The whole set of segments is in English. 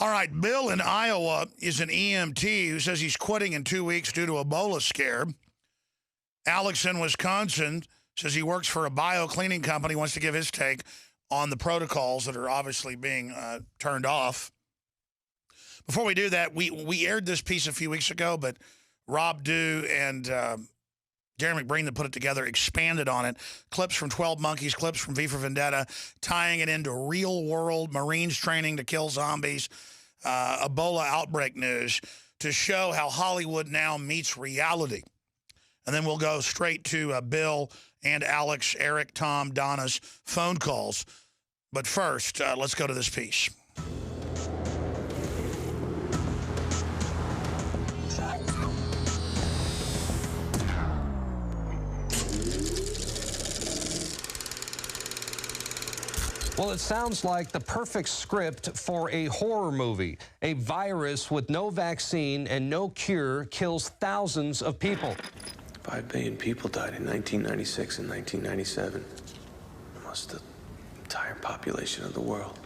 All right, Bill in Iowa is an EMT who says he's quitting in 2 weeks due to Ebola scare. Alex in Wisconsin says he works for a bio-cleaning company, wants to give his take on the protocols that are obviously being turned off. Before we do that, we aired this piece a few weeks ago, but Rob Dew and Gary McBreen that put it together expanded on it. Clips from 12 Monkeys, clips from V for Vendetta, tying it into real-world Marines training to kill zombies, Ebola outbreak news to show how Hollywood now meets reality. And then we'll go straight to Bill and Alex, Eric, Tom, Donna's phone calls. But first, let's go to this piece. Well, it sounds like the perfect script for a horror movie. A virus with no vaccine and no cure kills thousands of people. 5 billion people died in 1996 and 1997. Almost the entire population of the world.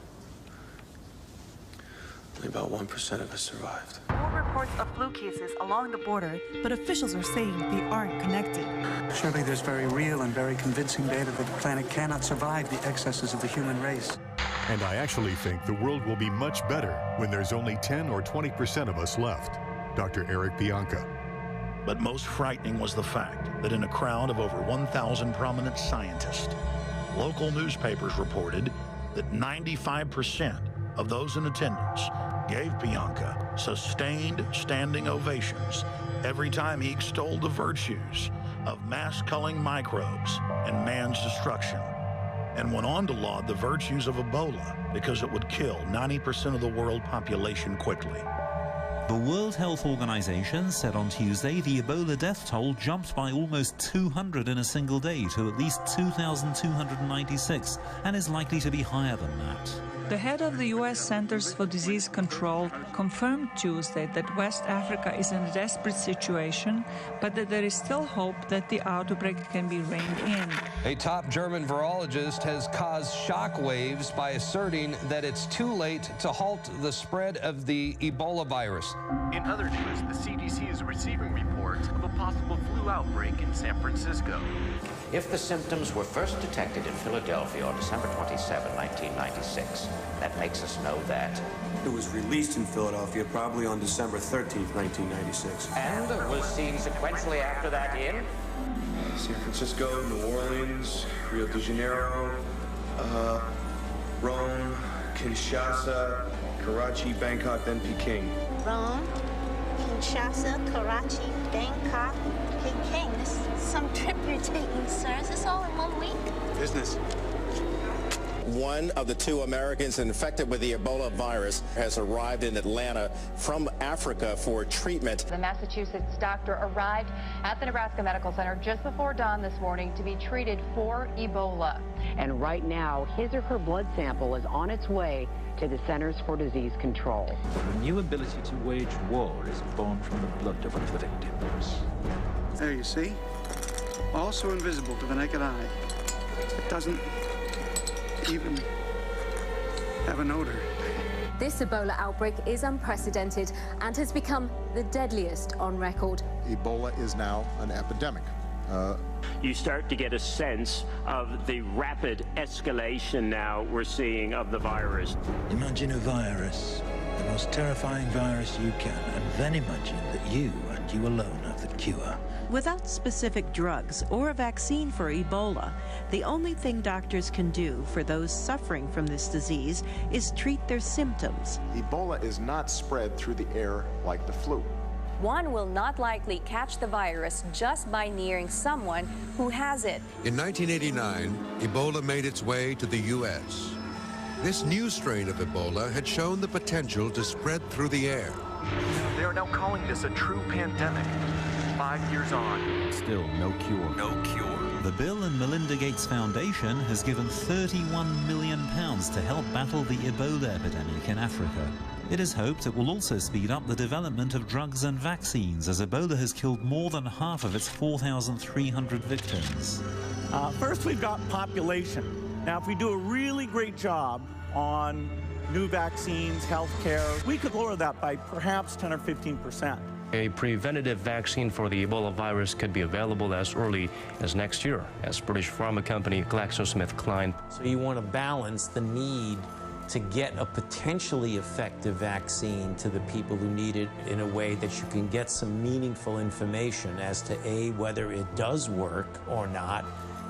Only about 1% of us survived. More reports of flu cases along the border, but officials are saying they aren't connected. Surely there's very real and very convincing data that the planet cannot survive the excesses of the human race. And I actually think the world will be much better when there's only 10 or 20% of us left. Dr. Eric Bianca. But most frightening was the fact that in a crowd of over 1,000 prominent scientists, local newspapers reported that 95% of those in attendance gave Bianca sustained standing ovations every time he extolled the virtues of mass-culling microbes and man's destruction, and went on to laud the virtues of Ebola because it would kill 90% of the world population quickly. The World Health Organization said on Tuesday the Ebola death toll jumped by almost 200 in a single day to at least 2,296 and is likely to be higher than that. The head of the U.S. Centers for Disease Control confirmed Tuesday that West Africa is in a desperate situation, but that there is still hope that the outbreak can be reined in. A top German virologist has caused shockwaves by asserting that it's too late to halt the spread of the Ebola virus. In other news, the CDC is receiving reports of a possible flu outbreak in San Francisco. If the symptoms were first detected in Philadelphia on December 27, 1996, that makes us know that It was released in Philadelphia probably on December 13th, 1996. and was seen sequentially after that in San Francisco, New Orleans, Rio de Janeiro, Rome, Kinshasa, Karachi, Bangkok, then Peking. Rome, Kinshasa, Karachi, Bangkok, Peking. This is some trip you're taking, sir. Is this all in 1 week? Business. One of the 2 Americans infected with the Ebola virus has arrived in Atlanta from Africa for treatment. The Massachusetts doctor arrived at the Nebraska Medical Center just before dawn this morning to be treated for Ebola. And right now, his or her blood sample is on its way to the Centers for Disease Control. The new ability to wage war is born from the blood of the victims. There you see. Also invisible to the naked eye. It doesn't even have an odor. This Ebola outbreak is unprecedented and has become the deadliest on record. Ebola is now an epidemic. You start to get a sense of the rapid escalation now we're seeing of the virus. Imagine a virus, the most terrifying virus you can, and then imagine that you and you alone have the cure. Without specific drugs or a vaccine for Ebola, the only thing doctors can do for those suffering from this disease is treat their symptoms. Ebola is not spread through the air like the flu. One will not likely catch the virus just by nearing someone who has it. In 1989, Ebola made its way to the U.S. This new strain of Ebola had shown the potential to spread through the air. They are now calling this a true pandemic. 5 years on. Still no cure. No cure. The Bill and Melinda Gates Foundation has given £31 million to help battle the Ebola epidemic in Africa. It is hoped it will also speed up the development of drugs and vaccines, as Ebola has killed more than half of its 4,300 victims. First, we've got population. Now, if we do a really great job on new vaccines, healthcare. We could lower that by perhaps 10 or 15%. A preventative vaccine for the Ebola virus could be available as early as next year, as British pharma company GlaxoSmithKline. So you want to balance the need to get a potentially effective vaccine to the people who need it in a way that you can get some meaningful information as to A, whether it does work or not,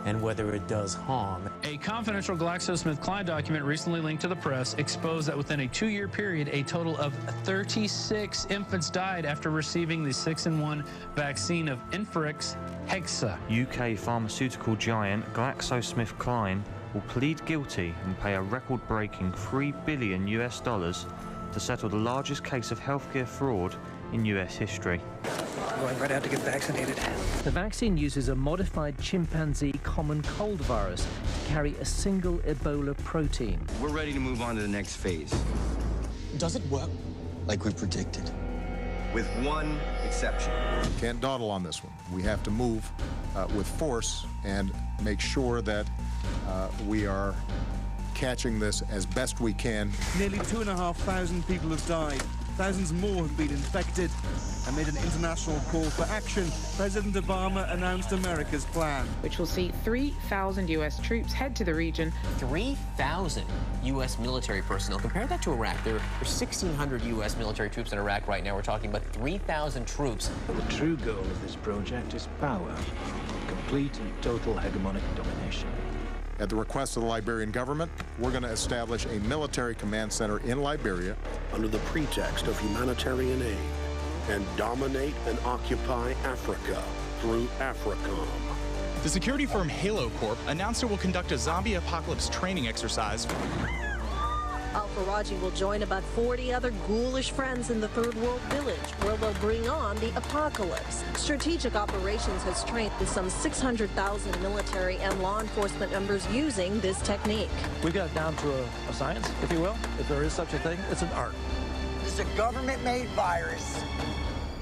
and whether it does harm. A confidential GlaxoSmithKline document recently linked to the press exposed that within a 2-year period, a total of 36 infants died after receiving the 6-in-1 vaccine of Infrix Hexa. UK pharmaceutical giant GlaxoSmithKline will plead guilty and pay a record-breaking $3 billion to settle the largest case of healthcare fraud in US history. I'm going right out to get vaccinated. The vaccine uses a modified chimpanzee common cold virus to carry a single Ebola protein. We're ready to move on to the next phase. Does it work like we predicted? With one exception. Can't dawdle on this one. We have to move with force and make sure that we are catching this as best we can. Nearly 2,500 people have died. Thousands more have been infected. Amid an international call for action, President Obama announced America's plan, which will see 3,000 U.S. troops head to the region. 3,000 U.S. military personnel. Compare that to Iraq. There are 1,600 U.S. military troops in Iraq right now. We're talking about 3,000 troops. The true goal of this project is power. Complete and total hegemonic domination. At the request of the Liberian government, we're going to establish a military command center in Liberia under the pretext of humanitarian aid and dominate and occupy Africa through AFRICOM. The security firm Halo Corp announced it will conduct a zombie apocalypse training exercise. Al-Faraji will join about 40 other ghoulish friends in the Third World Village, where they'll bring on the apocalypse. Strategic Operations has trained some 600,000 military and law enforcement members using this technique. We've got it down to a science, if you will. If there is such a thing, it's an art. This is a government-made virus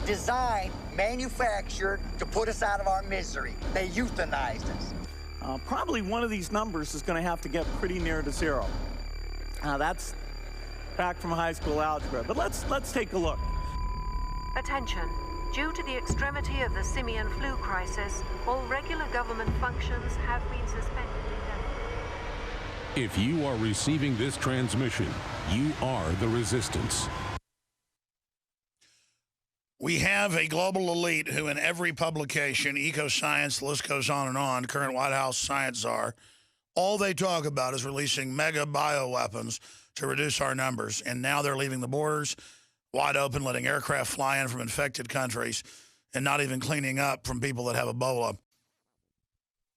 designed, manufactured to put us out of our misery. They euthanized us. Probably one of these numbers is going to have to get pretty near to zero. That's back from high school algebra, but let's take a look. Attention. Due to the extremity of the simian flu crisis, all regular government functions have been suspended indefinitely. If you are receiving this transmission, you are the resistance. We have a global elite who in every publication, Ecoscience, the list goes on, current White House science czar, all they talk about is releasing mega bioweapons to reduce our numbers. And now they're leaving the borders wide open, letting aircraft fly in from infected countries and not even cleaning up from people that have Ebola.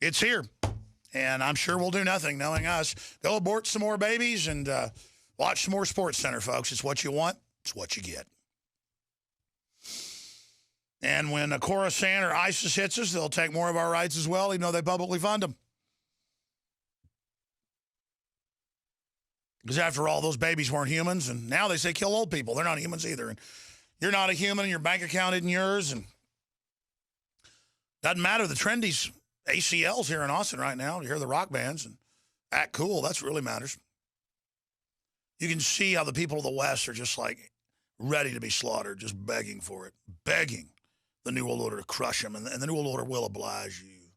It's here. And I'm sure we'll do nothing, knowing us. Go abort some more babies and watch some more Sports Center, folks. It's what you want. It's what you get. And when Khorasan or ISIS hits us, they'll take more of our rights as well, even though they publicly fund them. Because after all, those babies weren't humans, and now they say kill old people. They're not humans either. And you're not a human, and your bank account isn't yours. And doesn't matter. The trendy's ACL's here in Austin right now. You hear the rock bands and act cool. That's what really matters. You can see how the people of the West are just like ready to be slaughtered, just begging for it, begging the New World Order to crush them. And the New World Order will oblige you.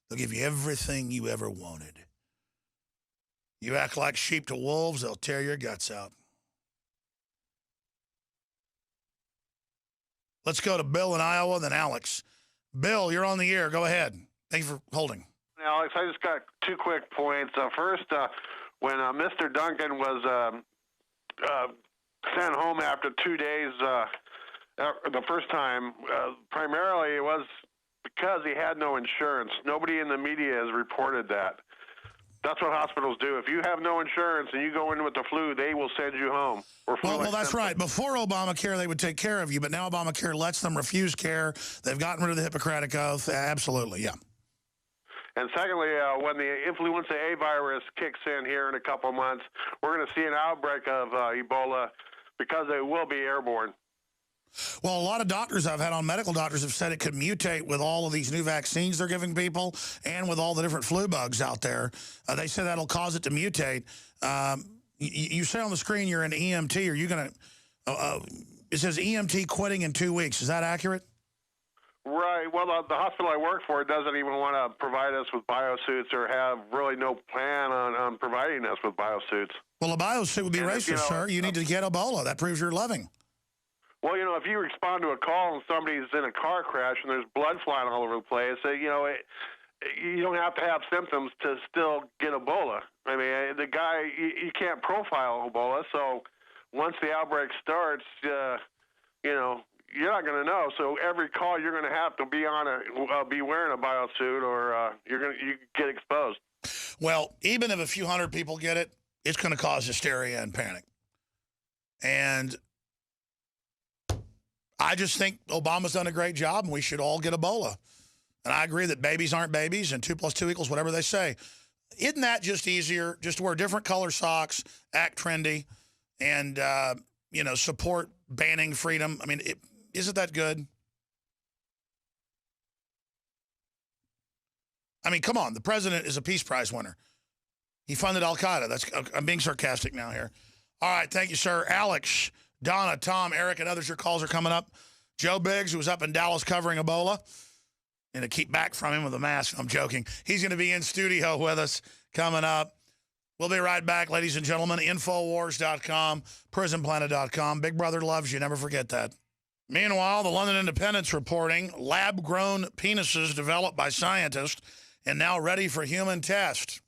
They'll give you everything you ever wanted. You act like sheep to wolves, they'll tear your guts out. Let's go to Bill in Iowa, then Alex. Bill, you're on the air. Go ahead. Thank you for holding. Alex, I just got 2 quick points. First, when Mr. Duncan was sent home after 2 days the first time, primarily it was because he had no insurance. Nobody in the media has reported that. That's what hospitals do. If you have no insurance and you go in with the flu, they will send you home. Well, that's right. Before Obamacare, they would take care of you, but now Obamacare lets them refuse care. They've gotten rid of the Hippocratic Oath. Absolutely, yeah. And secondly, when the influenza A virus kicks in here in a couple of months, we're going to see an outbreak of Ebola because it will be airborne. Well, a lot of doctors I've had on, medical doctors, have said it could mutate with all of these new vaccines they're giving people and with all the different flu bugs out there. They said that'll cause it to mutate. You say on the screen you're an EMT. Are you going to, it says EMT quitting in 2 weeks. Is that accurate? Right. Well, the hospital I work for doesn't even want to provide us with biosuits or have really no plan on providing us with biosuits. Well, a biosuit would be racist, sir. You need to get Ebola. That proves you're loving. Well, if you respond to a call and somebody's in a car crash and there's blood flying all over the place, you don't have to have symptoms to still get Ebola. I mean, the guy, you can't profile Ebola, so once the outbreak starts, you're not going to know. So every call you're going to have to be be wearing a biosuit, or you get exposed. Well, even if a few hundred people get it, it's going to cause hysteria and panic. And I just think Obama's done a great job, and we should all get Ebola. And I agree that babies aren't babies, and 2 + 2 = whatever they say. Isn't that just easier? Just to wear different color socks, act trendy, and support banning freedom. I mean, isn't that good? I mean, come on. The president is a Peace Prize winner. He funded Al-Qaeda. I'm being sarcastic now here. All right, thank you, sir. Alex, Donna, Tom, Eric, and others, your calls are coming up. Joe Biggs, who was up in Dallas covering Ebola, and to keep back from him with a mask. I'm joking. He's going to be in studio with us coming up. We'll be right back, ladies and gentlemen. Infowars.com, prisonplanet.com. Big Brother loves you. Never forget that. Meanwhile, the London Independent's reporting lab-grown penises developed by scientists and now ready for human test.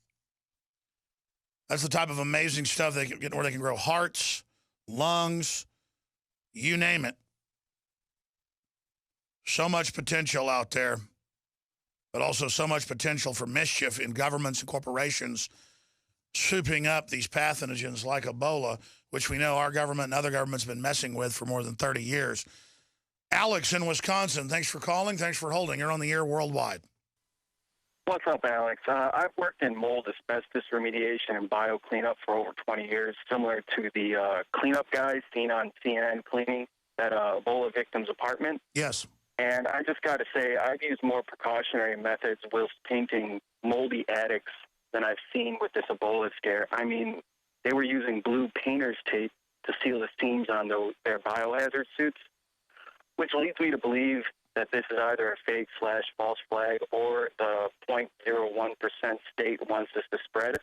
That's the type of amazing stuff they can get, where they can grow hearts, lungs, you name it. So much potential out there, but also so much potential for mischief in governments and corporations swooping up these pathogens like Ebola, which we know our government and other governments have been messing with for more than 30 years. Alex in Wisconsin, thanks for calling. Thanks for holding. You're on the air worldwide. What's up, Alex? I've worked in mold, asbestos remediation, and bio cleanup for over 20 years, similar to the cleanup guys seen on CNN cleaning that Ebola victim's apartment. Yes. And I just got to say, I've used more precautionary methods whilst painting moldy attics than I've seen with this Ebola scare. I mean, they were using blue painter's tape to seal the seams on their biohazard suits, which leads me to believe that this is either a fake/false flag or the 0.01% state wants this to spread.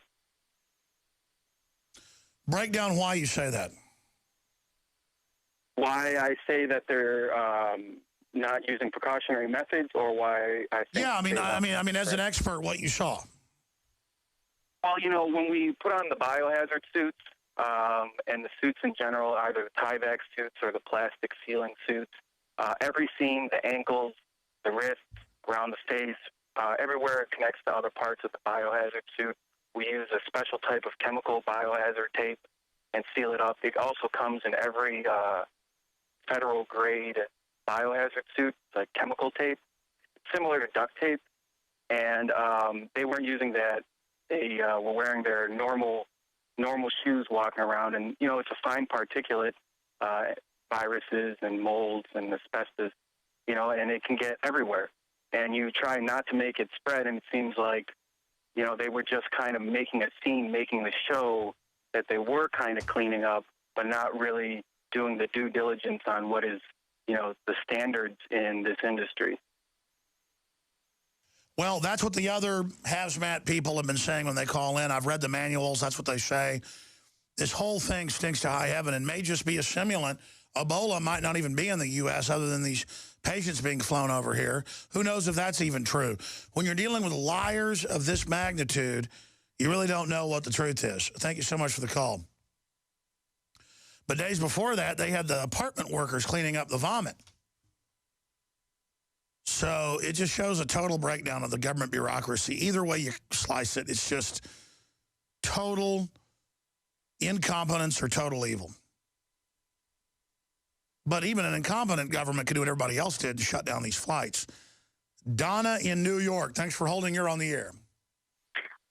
Break down why you say that. Why I say that they're not using precautionary methods, or why I think... Yeah, I mean, as an expert, what you saw. Well, when we put on the biohazard suits, and the suits in general, either the Tyvek suits or the plastic sealing suits, every seam, the ankles, the wrists, around the face, everywhere it connects to other parts of the biohazard suit, we use a special type of chemical biohazard tape and seal it up. It also comes in every federal grade biohazard suit, like chemical tape, similar to duct tape. And they weren't using that. They were wearing their normal shoes walking around, and it's a fine particulate, viruses and molds and asbestos, and it can get everywhere. And you try not to make it spread, and it seems like, they were just kind of making a scene, making the show that they were kind of cleaning up, but not really doing the due diligence on what is, the standards in this industry. Well, that's what the other hazmat people have been saying when they call in. I've read the manuals. That's what they say. This whole thing stinks to high heaven and may just be a simulant. Ebola might not even be in the U.S. other than these patients being flown over here. Who knows if that's even true? When you're dealing with liars of this magnitude, you really don't know what the truth is. Thank you so much for the call. But days before that, they had the apartment workers cleaning up the vomit. So it just shows a total breakdown of the government bureaucracy. Either way you slice it, it's just total incompetence or total evil. But even an incompetent government could do what everybody else did to shut down these flights. Donna in New York, thanks for holding. You're on the air.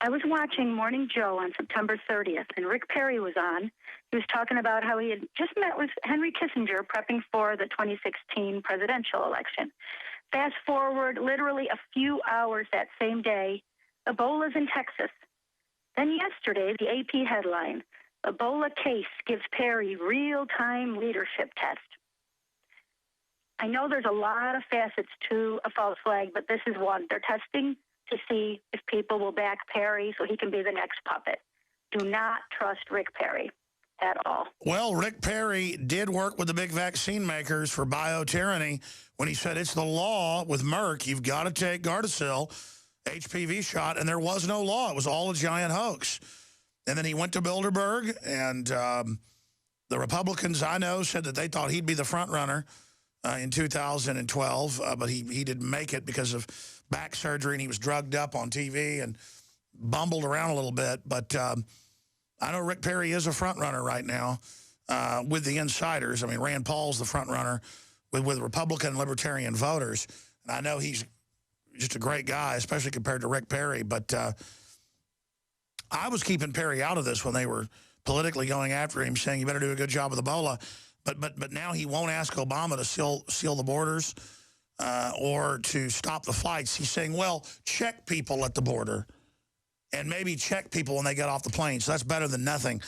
I was watching Morning Joe on September 30th, and Rick Perry was on. He was talking about how he had just met with Henry Kissinger prepping for the 2016 presidential election. Fast forward literally a few hours that same day, Ebola's in Texas. Then yesterday, the AP headline, Ebola case gives Perry real-time leadership test. I know there's a lot of facets to a false flag, but this is one. They're testing to see if people will back Perry so he can be the next puppet. Do not trust Rick Perry at all. Well, Rick Perry did work with the big vaccine makers for biotyranny when he said it's the law with Merck. You've got to take Gardasil, HPV shot, and there was no law. It was all a giant hoax. And then he went to Bilderberg, and the Republicans I know said that they thought he'd be the front runner in 2012, but he didn't make it because of back surgery, and he was drugged up on TV and bumbled around a little bit. But I know Rick Perry is a front runner right now with the insiders. I mean, Rand Paul's the front runner with Republican and Libertarian voters. And I know he's just a great guy, especially compared to Rick Perry. But I was keeping Perry out of this when they were politically going after him, saying you better do a good job with Ebola. But now he won't ask Obama to seal the borders or to stop the flights. He's saying, well, check people at the border and maybe check people when they get off the plane. So that's better than nothing.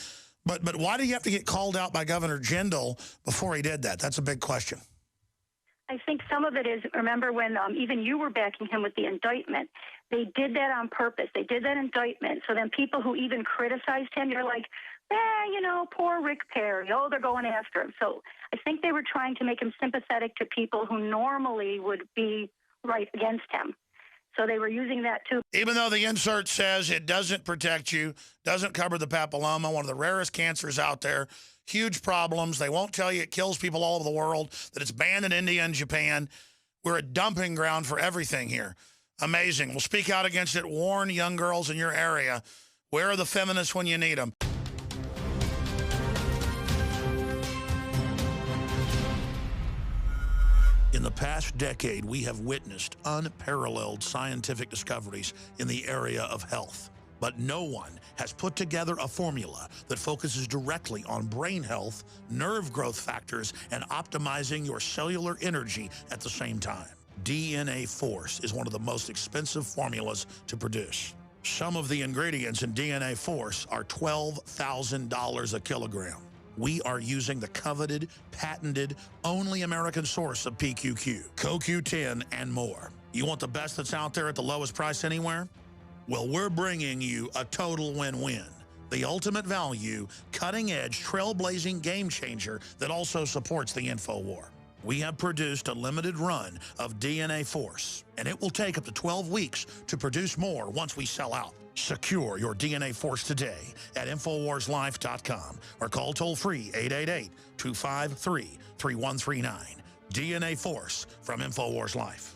But why did he have to get called out by Governor Jindal before he did that? That's a big question. I think some of it is, remember when even you were backing him with the indictment, they did that on purpose. They did that indictment. So then people who even criticized him, you're like, you know, poor Rick Perry. Oh, they're going after him. So I think they were trying to make him sympathetic to people who normally would be right against him. So they were using that too. Even though the insert says it doesn't protect you, doesn't cover the papilloma, one of the rarest cancers out there, huge problems. They won't tell you it kills people all over the world, that it's banned in India and Japan. We're a dumping ground for everything here. Amazing. Well, speak out against it. Warn young girls in your area. Where are the feminists when you need them? In the past decade, we have witnessed unparalleled scientific discoveries in the area of health. But no one has put together a formula that focuses directly on brain health, nerve growth factors, and optimizing your cellular energy at the same time. DNA Force is one of the most expensive formulas to produce. Some of the ingredients in DNA Force are $12,000 a kilogram. We are using the coveted, patented, only American source of PQQ, CoQ10, and more. You want the best that's out there at the lowest price anywhere? Well, we're bringing you a total win-win. The ultimate value, cutting-edge, trailblazing game changer that also supports the InfoWar. We have produced a limited run of DNA Force, and it will take up to 12 weeks to produce more once we sell out. Secure your DNA Force today at InfoWarsLife.com or call toll-free 888-253-3139. DNA Force from InfoWars Life.